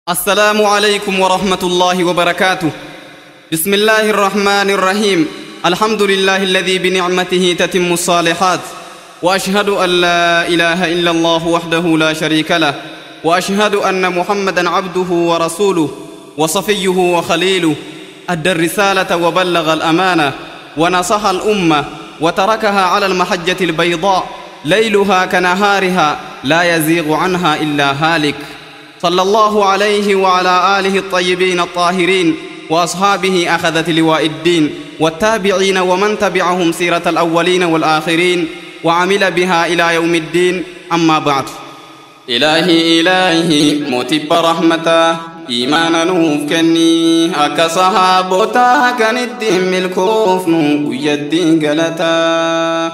السلام عليكم ورحمة الله وبركاته. بسم الله الرحمن الرحيم. الحمد لله الذي بنعمته تتم الصالحات، وأشهد أن لا إله إلا الله وحده لا شريك له، وأشهد أن محمدا عبده ورسوله وصفيه وخليله، أدى الرسالة وبلغ الأمانة ونصح الأمة وتركها على المحجة البيضاء ليلها كنهارها لا يزيغ عنها إلا هالك. صلى الله عليه وعلى آله الطيبين الطاهرين وأصحابه أخذت لواء الدين والتابعين ومن تبعهم سيرة الأولين والآخرين وعمل بها إلى يوم الدين. أما بعد. إلهي متب رحمته إيمانا نوفكني أكا صحابوتا كان الدين الكوفن ويدين قلتا.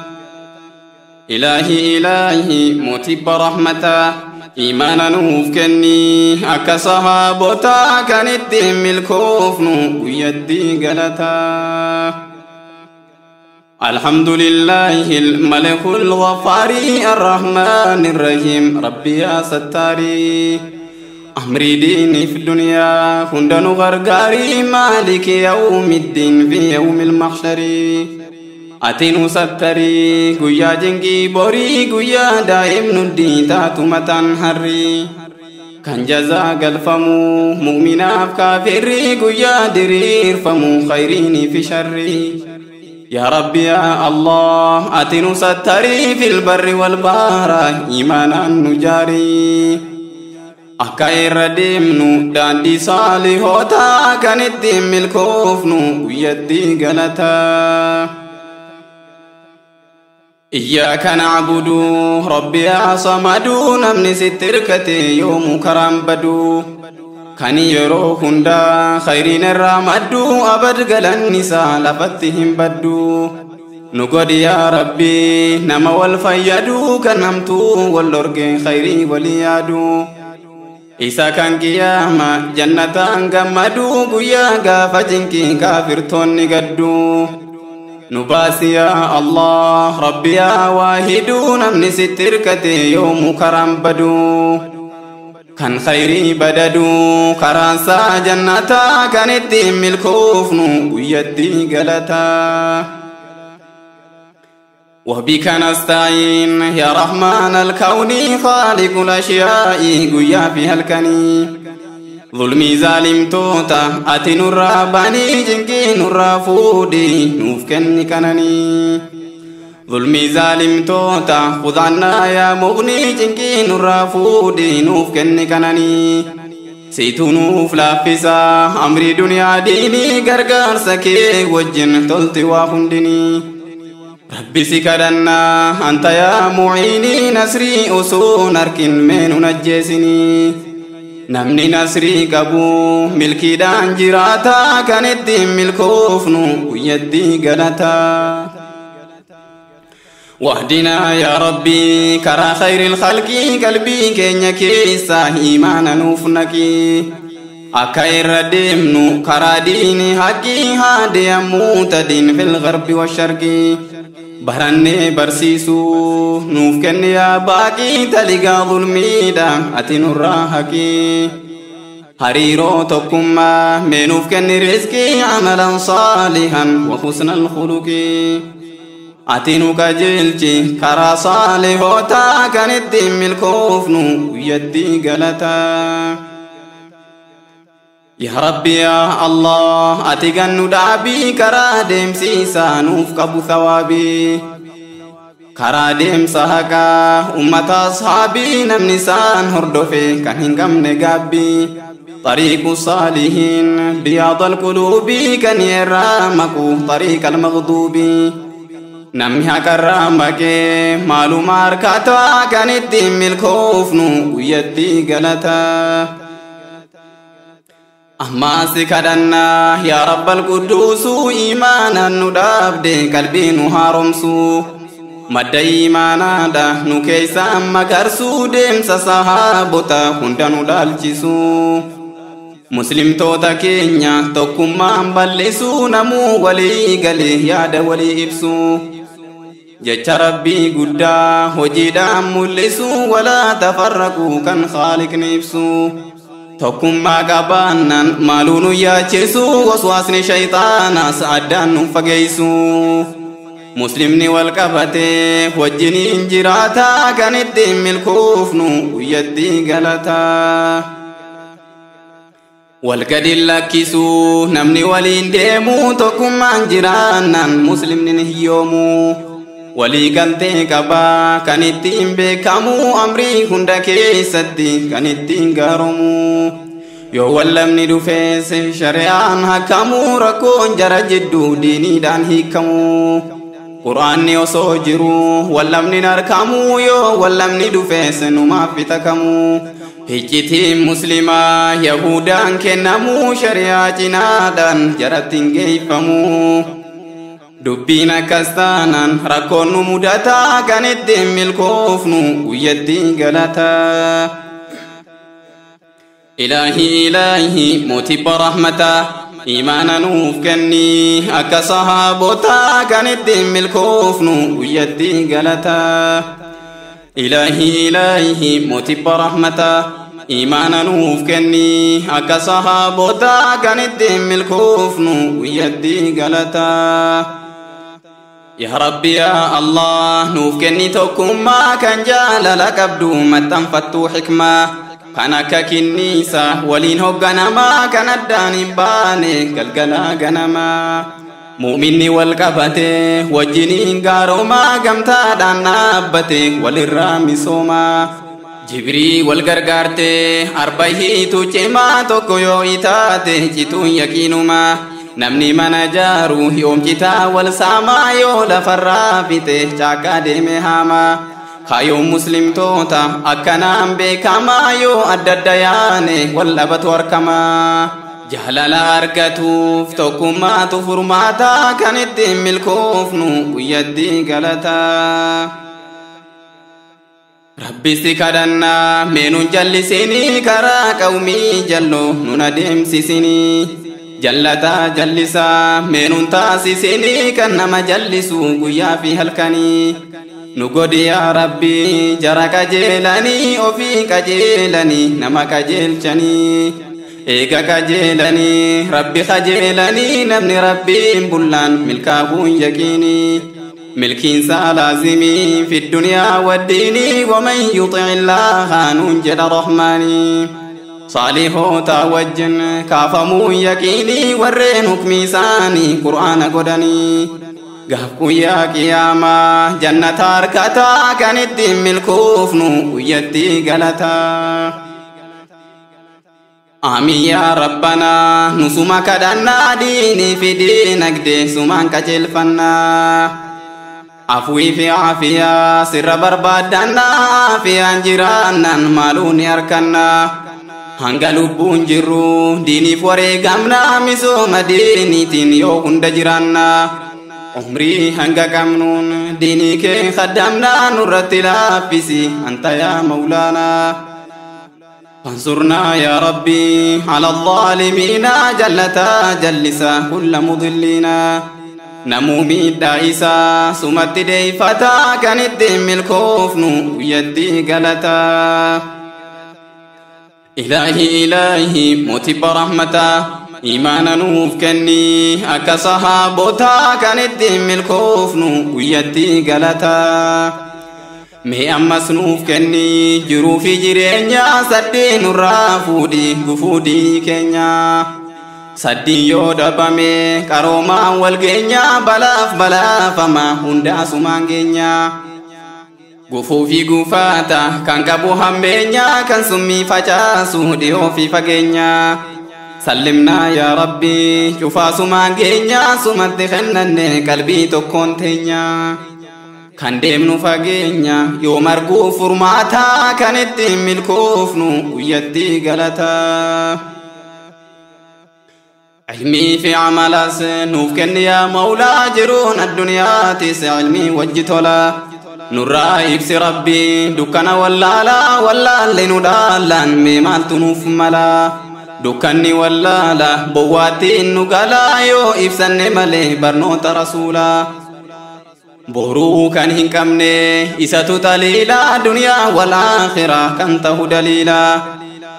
إلهي متب رحمته إيمانا نوفكني أكا صحابوتا كان الدين الكوفن ويدين قلتا. الحمد لله الملك الغفار الرحمن الرحيم. ربي يا ستاري أمري ديني في الدنيا هندن غرغاري مالك يوم الدين في يوم المحشر. أتين ستري قيا جنجي بوري قيا دائم ندي تاتمة هري كان جزاء الفمو مؤمنا كافري قيا درير فمو خيريني في شري. يا ربي يا الله أتين ستري في البر والبحر إيمانا نجاري أكاير ديمنو داندي صالحوتا كان الدين الكوفنو ويدي غلطا. إياك نعبد ربي يا صمد نمني ستركتي يوم كرام بدو كان يرو هندا خيرين الرامدو أبد قلن نساء لفتهم بدو نقود يا ربي نما والفيدو كنمتو واللرق خيري وليادو إسا كان قياما جنة قمدو قيا قافتنكي كافرتون نقدو نباسي يا الله ربي يا واحدو نمني ستركتي يوم كرام بدو كان خيري بددو كرانسا جنتا كان الدين الكوفنو ويدي غلطا. وبك نستعين يا رحمن الكون خالق الأشياء قيا فيها الكني. ظلمي ظالم توتا أتي نرى بني جنكي نرى فودي نوفكني كنني. ظلمي ظالم توتا خذ عنا يا مغني جنكي نرى فودي نوفكني كنني. سيتو نوف لافسا أمري دنيا ديني غرغر سكي وجن تلتي وافندني. ربي سكرنا أنت يا معيني نسري أسون أركن من نجسني. نمني نسري كبو ملكي دان جراتا كان الدين ملكوفنو ويدي غلطا. واهدنا يا ربي كرا خير الخلق قلبي كينيا كيسا إيمانا نوفنكي أكاير ديمنو كرا ديني حقي هادي أموت دين في الغرب والشرق. براني برسيسو نوفكن يا باقي تلقى ظلمي دا أتنو الراحكي. هريرو تقوما منوفكن رزقي عملا صالحا وحسن الخلق. أتنو كجلجي كرا صالحوتا كان الدين الكوفنو ويدي غلطا. يا ربي يا الله أتيغن دابي كرا ديم سيسا نوفكب ثوابي. كرا ديم سهكا أمة أصحابي نمنسان هردوفي كان هنغم نقابي. طريق الصالحين بياض القلوب كان يرامكو طريق المغضوب. نمها كرامك مالو ماركاتا كان الدين الكوفنو ويدي غلطا. أما سكرنا يا رب القدوس إيمانا ندابد قلبي نهارمسو. مدى إيمانا دا نكيسا مكرسو ديم سصحابتا هندنو دالجسو. مسلم توتا كينيا توكما مبلسو نمو ولي قلي ياد ولي إبسو. جيش ربي قدا وجيدا ملسو ولا تفرقوا كان خالق نفسو. tokkummaa qabaannan maaluu nu yaachisu waswaasni shayxaanaa sa'addaan nu fageessu muslimni wal qabatee wajjiniin jiraataa kan ittiin milkoofnu guyyatti galataa wal gadi lakkisu namni waliin deemu tokkummaan jiraannan muslimni ni hiyyoomu walii galtee qabaa kan ittiin beekamu amrii hunda keessatti kan ittiin gaaramu yoo wallamni dhufees shari'aan hakamu rakkoon jara jidduu diiniidhaan hiikamu qur'aanni osoo jiru wallamni arkamu yoo wallamni dhufees numaaf bitakamu hiccitiin muslimaa yahudaan kennamu shari'aa cinaadhaan jaratti hin geeffamu dubbiin akkas taanaan rakkoon nu mudataa kan ittiin milkoofnu guyyatti galataa ilaahi mootii rahmataa imaana nuuf kenni akka sahaabotaa kan ittiin milkoofnu guyyatti galataa ilaahi mootii rahmataa imaana nuuf kenni akka sahaabotaa kan ittiin milkoofnu guyyatti galataa يا ربي يا الله نوف كني توكما كان جالل قبدو متن فتو حكمة كان ككنيسة ولين هو غنما كان الداني باني قلقلا غنما مؤمني والقبته وجنين غاروما قمتا دانابته وللرامي سوما جبري والغرغارته أربعه توچما توكو يو إتاته جتو يكينما namni mana jaaru yoom citaa wal saamaa yoo lafarraa fite caakkaa deeme haamaa kaayoon muslimtoota akkanaan beekamaa yoo adda adda yaane wal dhabatu arkamaa jaalala argatuuf tokkummaatu furmaataa kan ittiin milkoofnu guyyatti galataa rabbisti kadhannaa meenuun jallisinii karaa qawmii jalloo nun adeemsisinii jallata jallisa meenuun taasisini kan nama jallisu guyyaa fi halkanii nu godhi yaa rabbi jara qajeelanii ofii qajeelanii nama qajeelchanii eega qajeelanii rabbi qajeelanii namni rabbiin bullaan milkaabuun yaqiinii milkiinsa laazimii fi duniyaa waddiinii waman yuxi illaaha nuun jedha rahmaanii صالحوتا وجن كافمو يقيني ورين حكمي ساني قرآن قدني قهبكو يا قياما جنة أركتا كان الدين ملكوفنو ويدي قلتا آمين يا ربنا نسوما كدنا ديني في دينك دي سومان كجلفنا عفوي في عافية سر بربادنا عافية انجرانا مالوني أركنا hanga lubbuun jirru diiniif wareegamna misooma diiniitiin yoo hunda jiraanna umrii hanga qabnuun diinii kee khaddamna nurratti laaffisi anta yaa mawlaana فانصرنا يا ربي على الظالمين جلتا جلسا كل مضلين نمومي دائسا سمت ديفتا كانت دم الكوفن ويدي قلتا إلهي موتي برحمتا إيمانا نوف كني أكا صحابوتا كانت دم الكوفن ويدي قلتا مي أمس نوف كني جرو في جرينيا سدين الرافودي قفودي كينيا سدين يودا بامي كاروما والكينيا بلاف ما هندا سمان كينيا قفو في قفاتا كان كابو همبينيا كان سمي فجاسو ديو في فقينيا سلمنا يا ربي شوفا سمان كينيا سمت خنن قلبي تكون تينيا kan deemnu fageenya yoo marguu furmaataa kan ittiin milkoofnu guyyatti galataa ilmii fi amalas nuuf kenni yaa mawlaa jiruun adduniyaatis ilmii wajji tola nurraa ibsi rabbii dukkana wallaalle nu dhaallaan mee maaltu nuuf mala dukkanni wallaala bowwaattiin nu galaa yoo ibsanne malee barnoota rasuulaa boruu kan hin qabne isatu taliila duniyaa wal aakhira kan ta'u daliila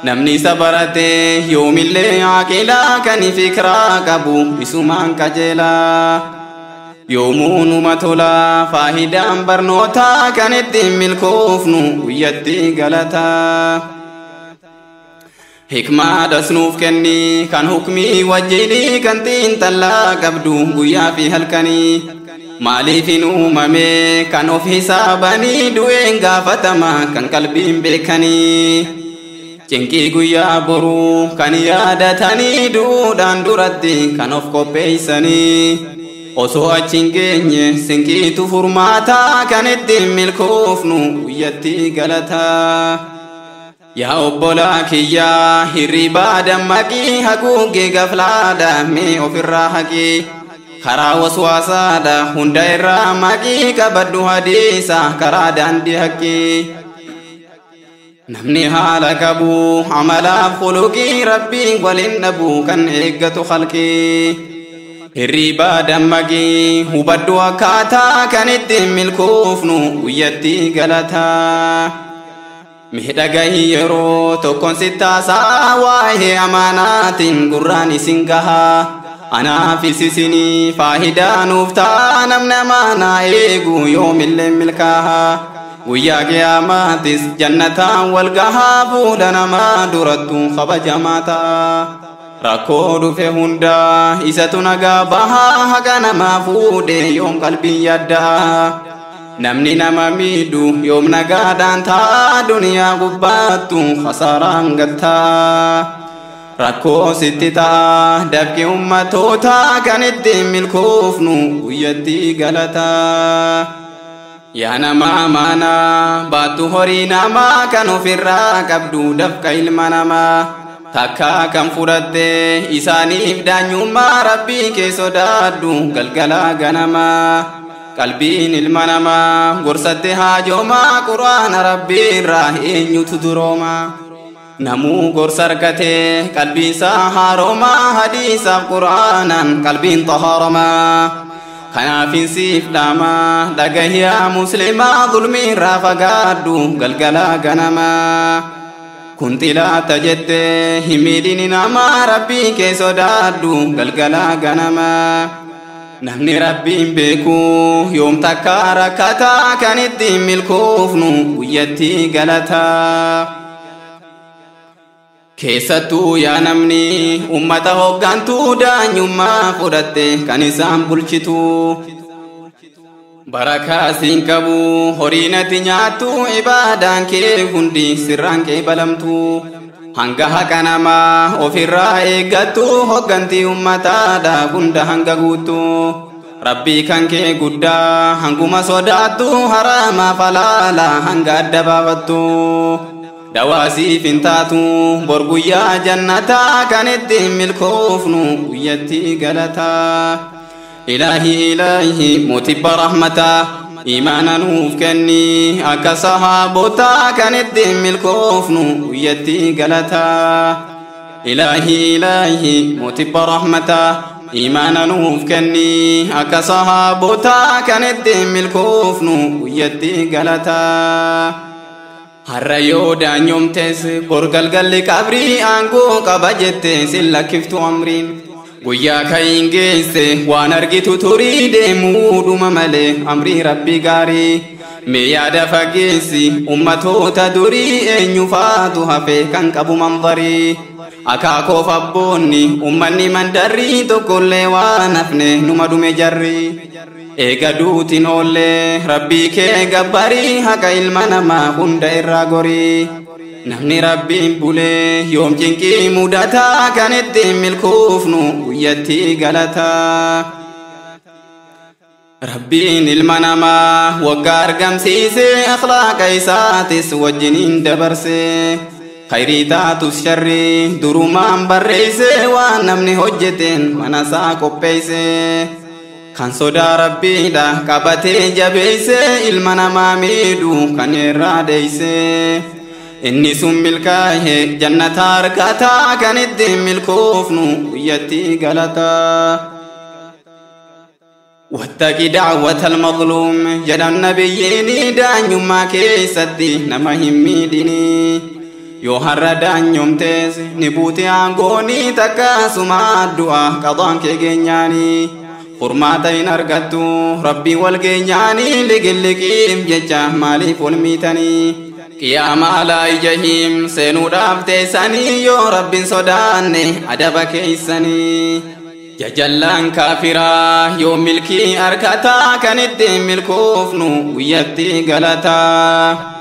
namni sabarate yoomillee aqilaa kan fikraa qabu isumaan qajeelaa yoomuunuma tolaa faayidaan barnootaa kan ittiin milkoofnu guyyatti galataa hikmaa dasnuuf kenni kan hukmii wajjinii kan xiinxallaa qabdu guyyaa fi halkanii maaliifin uumame kan of hisaabanii du'een gaafatama kan qalbiin beekanii cinqii guyyaa boruu kan yaadatanii duudhaan duratti kan of qopheeysanii osoo achiin geenye sinqiitu furmaataa kan ittiin milkoofnu guyyatti galataa yaa obbolaa kiyyaa hirribaa dammaqii haguuggee gaflaadha mee ofirraa haqii karaa waswaasaadha hunda irraa maqii qabadhu hadiisa karaa daandii haqqii namni haala qabu amalaaf khuluqii rabbiin waliin dhabu kan eeggatu khalqii hirribaa dammaqii hubadhu akkaataa kan ittiin milkoofnu guyyatti galataa miidhagahi yeroo tokkoon sittaasaa waa'ee amaanaatiin gurraan isin gahaa anaafis isinii faayidaa nuuf ta'a namni amaanaa eegu yoomillee milkaahaa guyyaa qiyaamaatis jannataan wal gahaa fuula namaa durattu kabajamaa ta'a rakkoo dhufe hundaa isatu nagaa bahaa haqa namaa fuudhe yoom qalbiin yaddaa namni nama miidhu yoom nagaadhaan ta'a duniyaa gubbaattu khasaaraan gattaa rakkoo sitti ta'a dabqi ummatoota kan ittiin milkoofnu guyyatti galataa yaa nama amaanaa baattu horii namaa kan ofirraa qabdu dafqa ilma namaa takka kan fudhatte isaaniif daanyummaa rabbii kee sodaadhu galgalaa ganamaa qalbiin ilma namaa gorsatte haajoomaa quraana rabbii irraa eenyutu duroomaa namuu gorsa argatee qalbiisaa haaromaa hadiisaaf quraanaan qalbiin xahaaramaa kanaafin siif dhaamaa dhagahiyaa muslimaa zulmii irraa fagaadhu galgalaa ganamaa kun xilaata jettee himiidhini namaa rabbii kee sodaadhu galgalaa ganamaa namni rabbiin beeku yoom takka rakkataa kan ittiin milkoofnu guyyatti galataa keessattuu yaa namni ummata hoggantuu daanyummaa fudhatte kan isaan bulchitu barakaa siin qabu horiinati nyaattu ibaadaan kee hundi sirraan kee balamtu hanga haqa namaa ofirraa eeggattu hoggantii ummataadha hunda hanga guuttu rabbii kan kee guddaa hanguma sodaattu haraamaa falaala hanga adda baafattu dawaasiif hin taatu bor guyyaa jannataa kan ittiin milkoofnu guyyatti galataa ilaahi mutibba rahmataa imaana nuuf kenni akka sahaabotaa kan ittiin milkoofnu guyyatti galataa ilaahi mutibba rahmataa imaana nuuf kenni akka sahaabotaa kan ittiin milkoofnu guyyatti galataa har'a yoo daanyomtes bor galgalli qabrii aangoo qaba jette sin lakkiftu amriin guyyaa ka'iin geesse waan argitu turii deemuudhuma malee amrii rabbii gaarii mee yaada fageessi ummatoota durii eenyufaatu hafe kan qabu manzarii akaakoof abboonni ummanni mandarrii tokkollee waan hafne numa dhume jarrii eega duutiin oollee rabbii kee gabbarii haqa ilma namaa hunda irraa gorii namni rabbiin bulee yoom cinqii mudataa kan ittiin milkoofnu guyyatti galataa rabbiin ilma namaa waggaa argamsiisee akhlaaqa isaatis wajjiniin dabarsee khayrii taatus sharrii durumaan barreessee waan namni hojjeteen manasaa qopheessee kan sodaa rabbiidha qabatee jabeessee ilma namaa miidhu kan irraa deeysee inni sun milkaa'e jannata argataa kan ittiin milkoofnu guyyatti galataa wattaqi da'watal mazluum jedhan nabiyyiin daanyummaa keessatti nama hin miidhini yoo harradaan yoomtees ni buute aangoonii takkaasuma du'a qadaan kee geenyaanii furmaata hin argattu rabbii wal geenyaanii ligilliqiif jecha maaliif wal miitanii qiyaama alaa jahiim seenuudhaaf teessanii yoo rabbiin sodaanne adaba keeysanii jajallaan kaafiraa yoo milkii argataa kan ittiin milkoofnu guyyatti galataa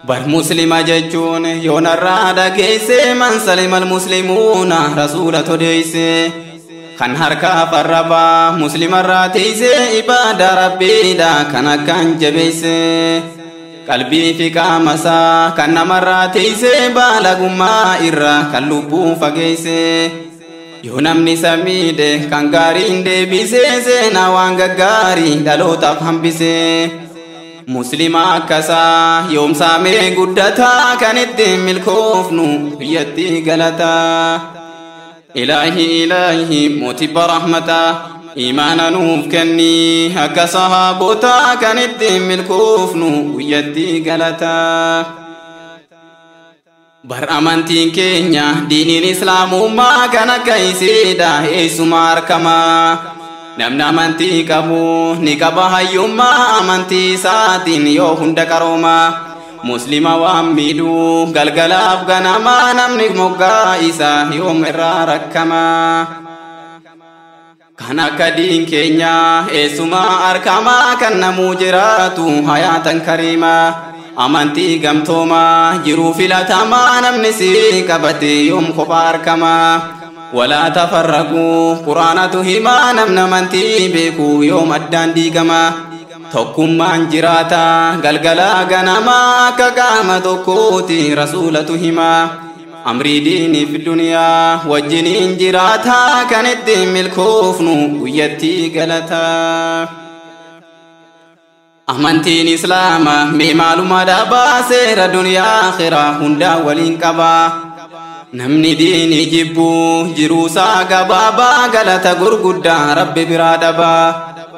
bar muslima jechuun yoo narraa dhageesse man salimal muslimuuna rasuula todeeyse kan harkaa farrabaa muslimarraa teeyse ibaada rabbiidha kan akkaan jabeeyse qalbii fi qaamasaa kan namarraa teeyse baalagummaa irra kan lubbuu fageeyse yoo namni samiidhe kan gaariin deebise seenaa waan gaggaarii dhalootaaf hambise muslima akkasaa yoomsaamee guddataa kan ittiin milkoofnu biyyatti galataa ilaahi mootiba rahmataa imaana nuuf kenni akka sahaabotaa kan ittiin milkoofnu biyyatti galataa bar amantiin keenya diiniin islaamummaa kan akka isiidha eessuma arkamaa namni amantii qabu ni qaba hayyummaa amantii isaatiin yoo hunda qaroomaa muslima waan miidhu galgalaaf ganamaa namni moggaa isaa yoom irraa rakkamaa kan akka diin keenya eessuma arkamaa kan namuu jiraatu hayaatan kariimaa amantii gamtoomaa jiruu filatamaa namni si qabate yoom kophaa arkamaa ولا تفرقوا قرآنة هما نمنا منتي بيكو يوم الدان ديقما توكم من جراتا قلقلا قنما كقامة توكوتي رسولة هما أمري ديني في الدنيا وجنين جراتا كانت ديم الكوفن ويتي قلتا أمانتين إسلاما مي معلومة دابا سير دنيا آخرة هندا ولين كبا namni diini jibbu jiruusaa gabaabaa galata gurguddaa rabbi biraa dhabaa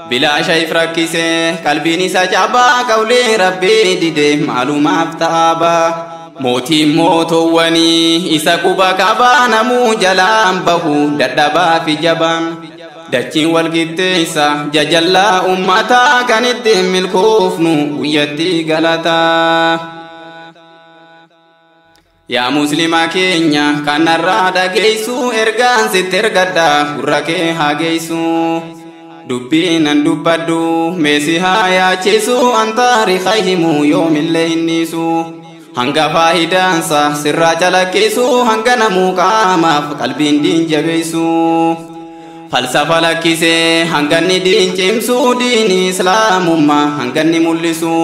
bilaasha if rakkise qalbiin isa cabaa qawlee rabbii dide maalumaaf ta'aabaa mootiin mootowwanii isa quba qabaa namuu jalaan bahu dadhabaa fi jabaan dachiin walqixxeessa jajallaa ummataa kan ittiin milkoofnu guyyatti galataa yaa muslima keenya kanarraa dhageessu ergaan sitti ergadha gurra kee haa geessu dubbiin an dubbadhu meesi haa yaachisu an taariika himu yoomillee hinniisu hanga faayidaansa sirraa calaqqisu hanga namuu qaamaaf qalbiin diin jabeessu falsafa lakkisee hanganni diin cimsu diini islaamummaa hanganni mul'isu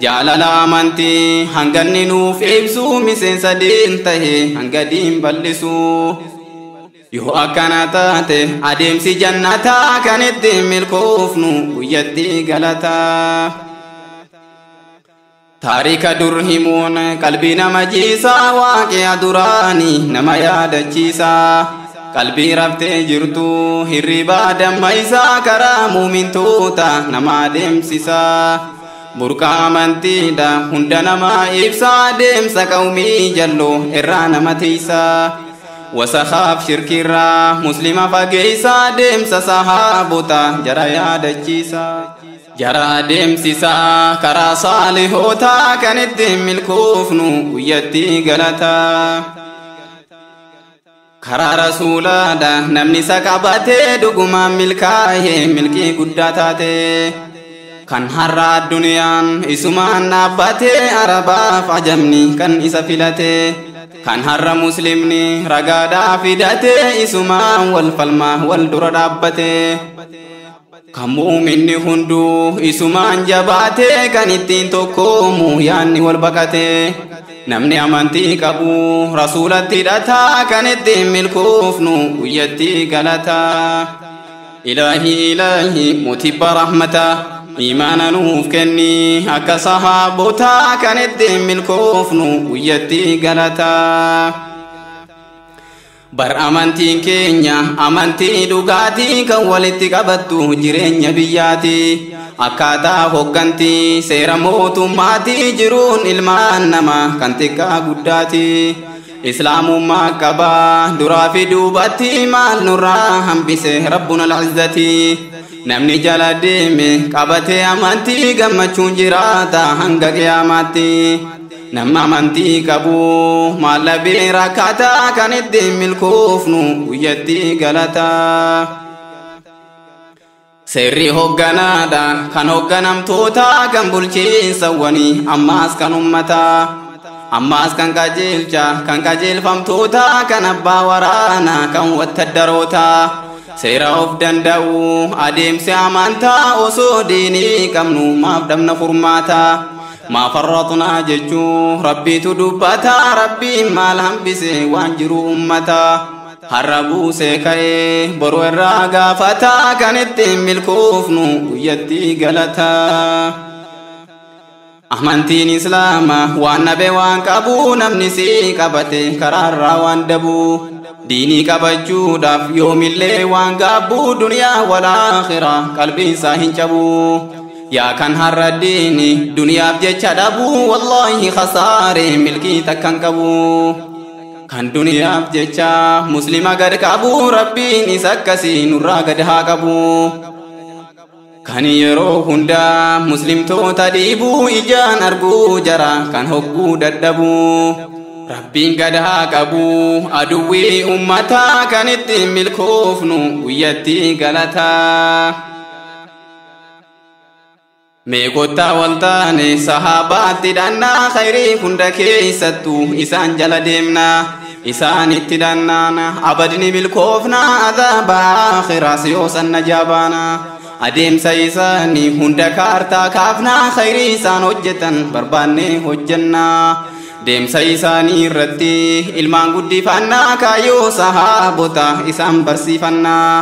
jaalala amantii hanganni nuuf ibsu miseensa diin tahe hanga diin bal'isu yoo akkana taate adeemsi jannataa kan ittiin milkoofnu guyyatti galataa taarika dur himuun qalbii nama jiisaa waaqi'a duraanii nama yaadachiisaa qalbii raftee jirtu hirribaa dammayisaa karaa muumintoota nama adeemsisaa burqaa amantiidha hunda namaa ibsaa deemsa qawmii jalloo irraa nama tiisaa wasakhaaf shirkirraa muslima fageeysaa deemsa sahaabota jara yaadachiisaa jara adeemsisaa karaa saalihootaa kan ittiin milkoofnu guyyatti galataa karaa rasuulaadha namni isa qabatee dhugumaan milkaa'ee milkii guddaa taatee kan har'a addunyaan isumaan dhaabbatee arabaaf ajamni kan isa filatee kan har'a muslimni ragaadhaa fidatee isumaan wal falmaa wal dura dhaabbatee kan muuminni hunduu isumaan jabaatee kan ittiin tokkoomu yaanni wal baqatee namni amantii qabu rasuulatti hidhataa kan ittiin milkoofnu guyyatti galataa ilaahi mootiba rahmataa imaana nuuf kenni akka sahaabotaa kan ittiin milkoofnu guyyatti galataa bar amantiin keenya amantii dhugaatii kan walitti qabattu jireenya biyyaati akkaataa hoggantii seera mootummaatii jiruun ilmaan namaa kan xiqqaa guddaati islaamummaa qabaa duraa fi duubatti maal nurraa hambise rabbuna al-izzati namni jala deeme qabatee amantii gammachuun jiraata hanga qiyaamaatti nama amantii qabu maallabee rakkaataa kan ittiin milkoofnu guyyatti galata seerri hogganaadha kan hogganamtoota kan bulchiinsawwanii ammaas kan ummataa ammaas kan qajeelcha kan qajeelfamtoota kan abbaa waraanaa kan wattaddaroota seera of danda'u adeemsi amantaa osoo diinii qabnu maaf dhabna furmaata ما فرطنا ججو ربي تدبتا ربي مال هنبسي وانجرو أمتا هربو سيكاي برو الراقا فتا كانت ملكوفنو ويدي قلتا أحمنتين إسلاما والنبي وانكابو نمنسي كبتي كرار واندبو ديني كبجو داف يوم اللي وانكابو دنيا والآخرة قلبي ساهن جبو يا كان هرديني دنيا بجيتش دابو والله خساري ملكي تكن كبو كان دنيا بجيتش مسلمة قد كابو ربي نسكسي نورا قد هاكبو كان يرو هندا مسلم تو تديبو إجان أرقو جرا كان هقو ددبو ربي قد هاكبو أدوي أمتا كانت ملكوفنو ويدي غلطا meeqotta waltaane sahabaatti dhanna khayrii hunda keessattu isaan jala deemna isaanitti dhannaana abadni milkoofna adhaaba akhiraas yoo sanna jabaana adeemsa isaanii hunda kaartaa kaafna khayrii isaan hojjetan barbaanne hojjanna deemsa isaanii irratti ilmaan guddifannaa kaayyoo sahaabota isaan barsiifannaa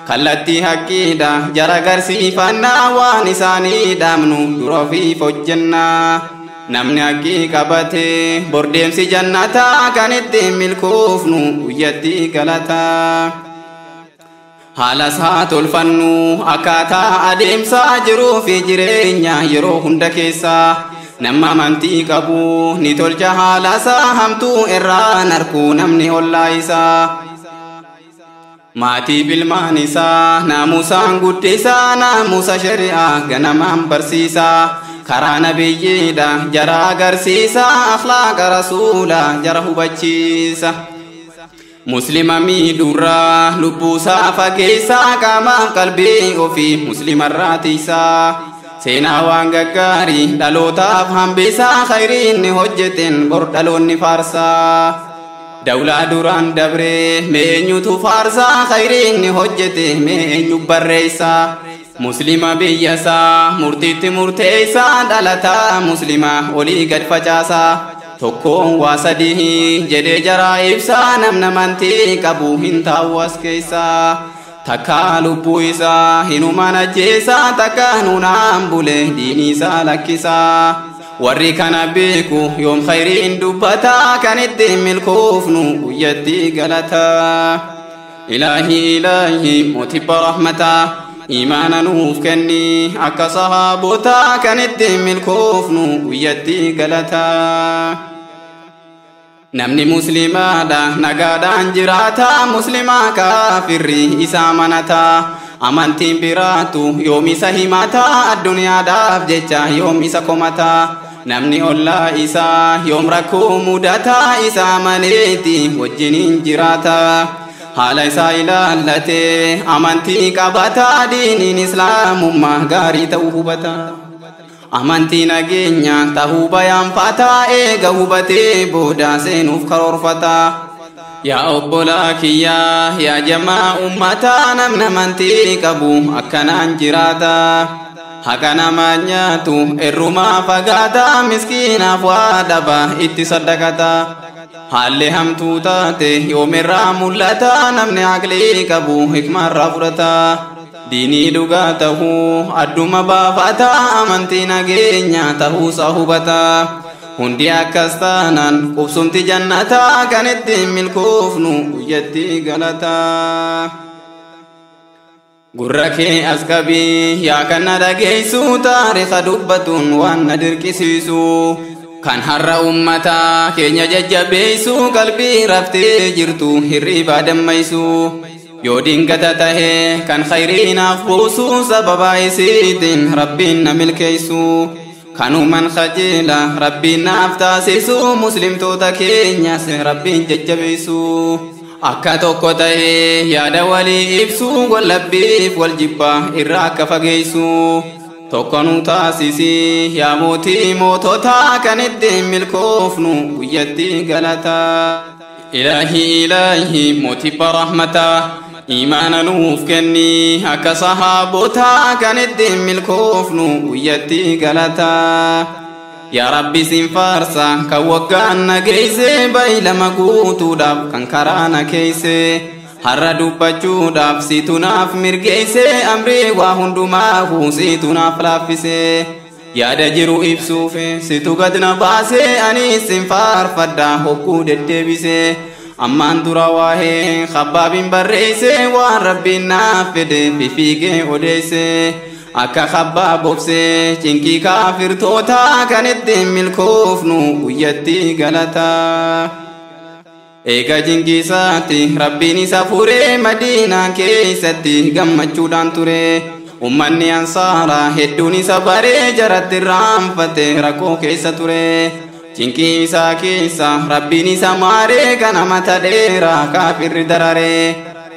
kallatti haqiida jara garsiifannaa waan isaanii dhaamnu dura fi hojjannaa namni haqii qabate bordeemsi jannataa kan ittiin milkoofnu guyyatti galataa haalas haa tolfannu akkaataa adeemsaa jiruu fi jireenya yeroo hunda keessaa nama amantii qabu ni tolcha haalasaa hamtuu irraa narkuu namni ollaa isaa maatii bilmaan isaa naamusaan guddisaa naamusa shari'aa ganamaan barsiisaa karaa nabiyyiidha jara agarsiisaa akhlaaqa rasuula jara hubachiisa muslima miidhurraa lubbuusaa fageessaa qaamaaf qalbii ofii muslimarraa tiisaa seenaa waan gaggaarii dhalootaaf hambisaa khayriin ni hojjeten bor dhaloonni faarsaa دولة دوران دبري مينيو تفارسا خيرين هجتي مينيو بريسا مسلمة بيسا مرتيت مرتيسا دلتا مسلمة ولي قد فجاسا تكون واسده جدي جرائبسا نمنا منتي كبو هنتا واسكيسا تكالو بويسا هنو منجيسا تكانو نامبولي ديني سالكيسا warri kana beeku yoom khayriin dubbataa kan ittiin milkoofnu guyyatti galataa ilaahi mooticha rahmataa imaana nuuf kenni akka sahaabotaa kan ittiin milkoofnu guyyatti galataa namni muslimaadha nagaadhaan jiraataa muslimaa kaafirri isaa manataa amantiin biraatu yoom isa himataa addunyaadhaaf jecha yoom isa komataa namni ollaa isaa yoom rakkoo mudataa isaa maleeti wajjiniin jiraataa haala isaa ilaallatee amantii qabataa diiniin islaamummaa gaarii ta'uu hubataa amantii nageenya ta'uu bayaanfataa eega hubatee booda seenuuf karoorfataa yaa obbolaa kiyyaa yaa jamaa ummataa namni amantii qabu akkanaan jiraataa haqa namaa nyaatu irrumaa fagaataa miskiinaaf waa dhaba itti saddaqataa haalli hamtuu taate yoomirraa mul'ataa namni aqlii qabu hikmaarraa fudhataa diinii dhugaa tahuu adduma baafataa amantii nageenya tahuusaa hubataa hundi akkastaanaan qubsumti jannataa kan ittiin milkoofnu guyyatti galataa. Gurra kee as qabii yaa kan na dhageessu taariika dubbatuun waan na dirqisiisu kan har'a ummata keenya jajjabeessu qalbii raftee jirtu hirriibaa dammaysu yoo dingata tahee kan khayriinaaf buusu sababa isiitiin rabbiin na milkeessu kanuman qajeela rabbiin naaf taasisu muslimtoota keenyas rabbiin jajjabeessu akka tokko tahee yaada walii ibsu wallabbiif wal jibbaa irraa akka fageessu tokko nu taasisi yaa mootii moototaa kan ittiin milkoofnu guyyatti galataa. Ilaahi mootii barahmataa imaana nuuf kenni akka sahaabotaa kan ittiin milkoofnu guyyatti galataa. Yaa Rabbi sin faarsa kan waggaan na geesse baylama guutuudhaaf kan karaa na keeyse har'a dubbachuudhaaf situ naaf mirgeesse amrii waa hundumaahu situ naaf laaffise yaada jiru ibsuuf situ gad na baase anis sin faarfadha hogguu deddeebise ammaan dura waa'ee khabbaabin barreesse waan rabbiin naaf fedhe fifiigee odeesse akka khabbaab obse cinkii kaafirtootaa kan ittiin milkoofnu guyyatti galataa. Eega jinkiisaatti rabbiin isa furee madiinaa keessatti gammachuudhaan ture ummanni ansaara hedduun isa baree jaratti irraanfate rakkoo keessa ture cinkii isaa keessa rabbiin isa maaree kana mata dheeraa kaafirri dararee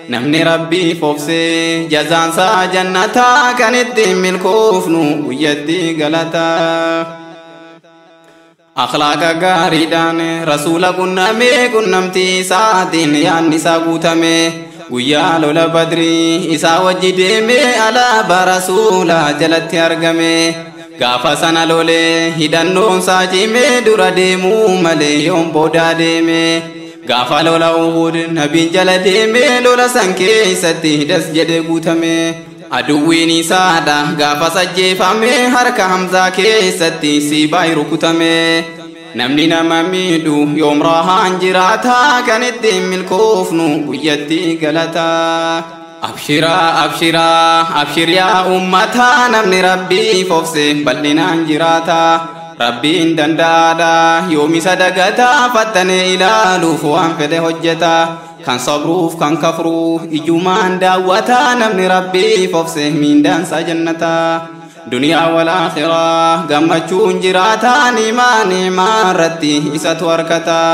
namni rabbiif obsee jazaansaa jannataa kan ittiin milkoofnu guyyatti galataa. Akhlaaqa gaariidhaan rasuula qunnamtii isaatiin yaadni isaa guutame guyyaa lola badrii isaa wajji deeme alaabaa rasuulaa jalatti argame gaafa sana lolee hidhannoon isaa cimee dura deemuu malee yoon boodaa deeme gaafa lola Uhud nabiin jala deeme lola san keessatti das jedhe guutame aduwwiin isaadha gaafa sajjeefame harka Hamzaa keessatti siibaa rukutame namni nama miidhu yoom raahaan jiraataa kan ittiin milkoofnu guyyatti galataa. Abshir yaa ummataa namni rabbiif obse bal'inaan jiraataa rabbiin danda'aadha yoomisa dagataa fattanee ilaaluuf waan fedhe hojjeta kan sabruuf kan kafruuf ijumaan daawwataa namni rabbiif obse miindaansaa jannataa duniyaa wal aakhiraa gammachuun jiraataa nimaa irratti isatu harkataa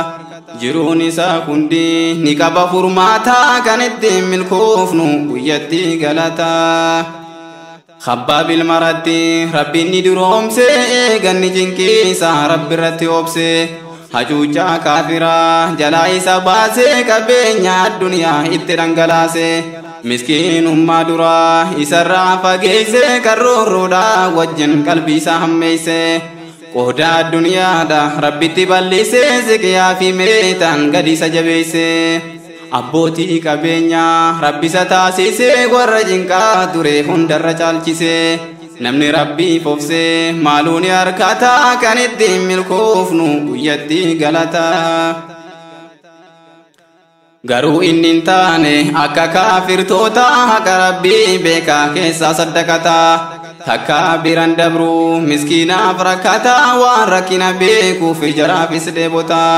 jiruun isaa hundi ni qaba furmaataa kan ittiin milkoofnu guyyatti galataa. Khabbaabil maratti rabbiin ni duroomse eeganni jinkiisaa rabbi irratti obse hacuucaa kaafiraa jalaa isa baase qabeenya addunyaa itti dhangalaase miskiinummaa duraa isarraa fageesse karroorroodhaa wajjin qalbii isaa hammeeyse qooda addunyaadha rabbitti bal'ise siqiyaa fi meetaan gadi isa jabeesse abbootii qabeenyaa rabbisa taasise warra jinqaa ture hundarra caalchise namni rabbiif obse maaluun harkataa kan ittiin milkoofnu guyyatti galataa. Garuu inni hin taane akka kaafirtoota haqa rabbii beekaa keessaa saddaqataa takka biran dabru miskiinaaf rakkataa waan rakkina beekuuf jaraafis dheebotaa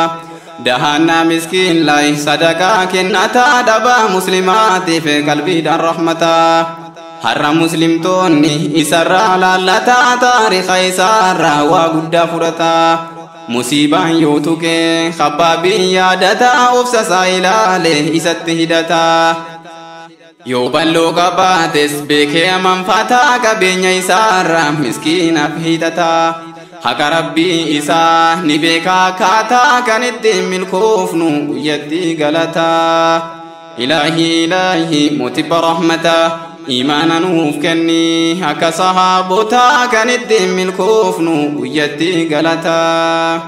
dahannaa miskiin lay sadaqaa kennataa dhabaa muslimaatiif qalbiidhaan rahmataa har'a muslimtoonni isarraa laallataa taariika isaarraa waa guddaa fudhataa musiibaan yoo tuqe khabbaabiin yaadataa obsasaa ilaale isatti hidhataa yoo balloo qabaates beekee amanfataa qabeenya isaarraa miskiinaaf hidhataa haqa rabbii isaa ni beekaa akkaataa kan ittiin milkoofnu guyyatti galataa. Ilaahi mootii rahmataa imaana nuuf kenni akka sahaabotaa kan ittiin milkoofnu guyyatti galataa.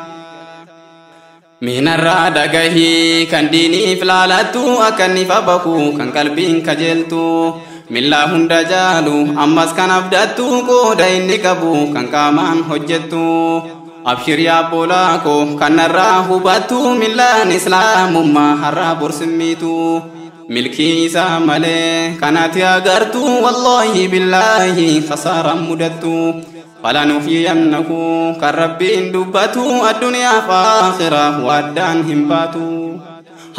Minarraa dhagahii kan diiniif laalattu akka inni fabaku kan qalbiin kajeeltu millaa hunda jaalu ammas kan abdattu qooda inni qabu kan qaamaan hojjettu أبشر يا بولاكو كان الراه باتو ملان إسلام ما هرب رسميتو ملكي سامله كانت يا غرتو والله بالله خسارة مدتو فلا نفينه كربين دبتو الدنيا فاخرة ودان همباتو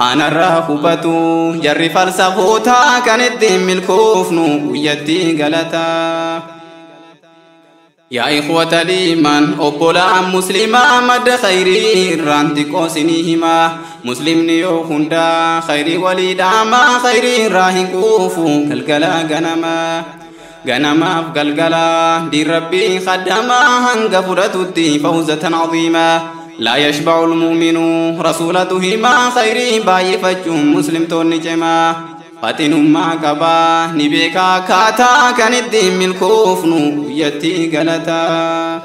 هانا الراهبتو جري فلسفوتا كانت دم الكفن ويدي غلطا يا إخوة الإيمان أبولا مسلما مد خيري رانتي قوسنيهما مسلم نيو هندا خيري وليدا ما خيري راهن كوفو قلقلا غنما قلقلا دي ربي خدما هنقفرتو فوزة عظيمة لا يشبع المؤمن رسولته ما خيري باي فجم مسلم توني جما فاتن ما قبا نبيكا كاتا كان الدين الكفن يتي غلطا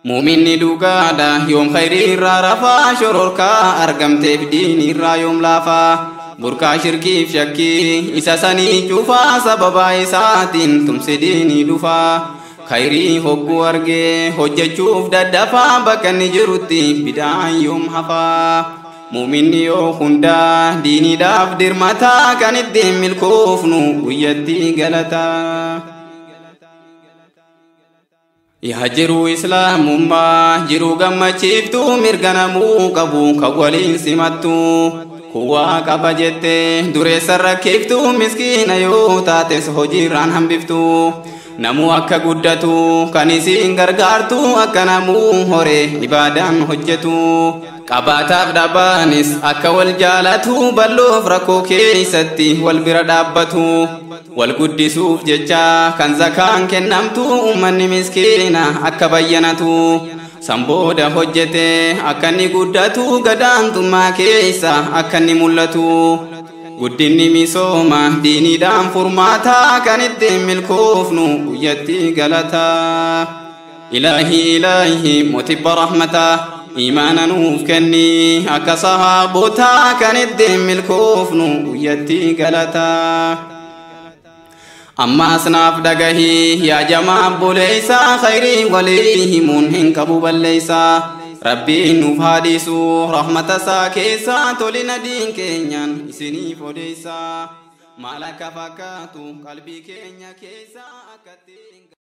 مؤمن دوغادا يوم خيري رافا شروركا أرقمت في ديني را يوم لافا بركا شركي في شكي إساساني جوفا سببا إساتين تمسديني دفا خيري هوكو أرجي هوججوف ددفا بكني جروتي بداية يوم حفا مؤمن يو خندا ديني داف درمتا كان الدين الكفن ويدي غلطا يهجروا إسلام ما جرو غم چيفتو مرغنمو قبو كولين سمتو هو قبجت دري سر كيفتو مسكين يو تاتس هجيران هم بفتو نمو akka guddatu kanisiin gargaartu akka namu hore ibaadan hojjetu qabaataaf dhabanis akka wal jaalatu balluuf rakkoo keessatti wal bira dhaabbatu wal guddisuuf jecha kan zakaan kennamtu ummanni miskiina akka bayyanatu sambooda hojjete akka ni guddatu gadaantummaa keessa akka ni mul'atu guddinni misooma diiniidhaan furmaataa kan ittiin milkoofnu guyyatti galataa ilaahi mutibba rahmataa iimaana nuuf kenni akka sahaabotaa kan ittiin milkoofnu guyyatti galataa ammaas naaf dhagahii yaa jamaa buleeysaa khayrii walii himuun hin qabu balleeysaa ربي نفاديسو رحمة ساكيسا تولينا دين كينيان إسني فوديسا مالك فكاتو قلبي كينيا كيسا أكتين